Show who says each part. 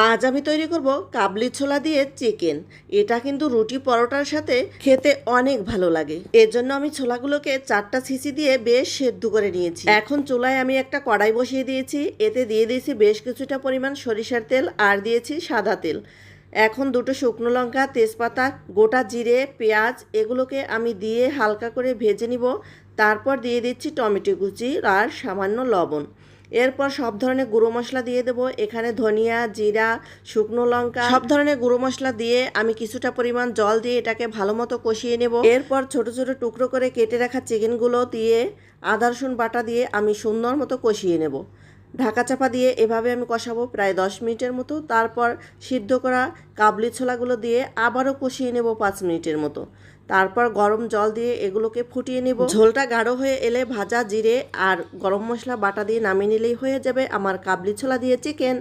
Speaker 1: আজ আমি তৈরি করব কাবলি ছোলা দিয়ে চিকেন। এটা কিন্তু রুটি পরোটার সাথে খেতে অনেক ভালো লাগে। এর জন্য আমি ছোলাগুলোকে 4টা সিসি দিয়ে বেশ সেদ্ধ করে নিয়েছি। এখন চুলায় আমি একটা কড়াই বসিয়ে দিয়েছি, এতে দিয়ে দিয়েছি বেশ কিছুটা পরিমাণ সরিষার তেল আর দিয়েছি সাদা তেল। এখন দুটো শুকনো লঙ্কা, তেজপাতা, গোটা জিরে, পেঁয়াজ এগুলোকে আমি দিয়ে হালকা করে ভেজে নিব। তারপর দিয়ে দিচ্ছি টমেটো কুচি আর সামান্য লবণ। এরপর সব ধরনের গুঁড়ো মশলা দিয়ে দেবো। এখানে ধনিয়া, জিরা, শুকনো লঙ্কা সব ধরনের গুঁড়ো মশলা দিয়ে আমি কিছুটা পরিমাণ জল দিয়ে এটাকে ভালো মতো কষিয়ে নেব। এরপর ছোট ছোট টুকরো করে কেটে রাখা চিকেনগুলো দিয়ে আদা রসুন বাটা দিয়ে আমি সুন্দর মতো কষিয়ে নেব। ঢাকা চাপা দিয়ে এভাবে আমি কষাবো প্রায় 10 মিনিটের মতো। তারপর সিদ্ধ করা কাবলি ছোলাগুলো দিয়ে আবারও কষিয়ে নেব 5 মিনিটের মতো। তারপর গরম জল দিয়ে এগুলোকে ফুটিয়ে নেব। ঝোলটা গাঢ় হয়ে এলে ভাজা জিরে আর গরম মশলা বাটা দিয়ে নামিয়ে নিলেই হয়ে যাবে আমার কাবলি ছোলা দিয়ে চিকেন।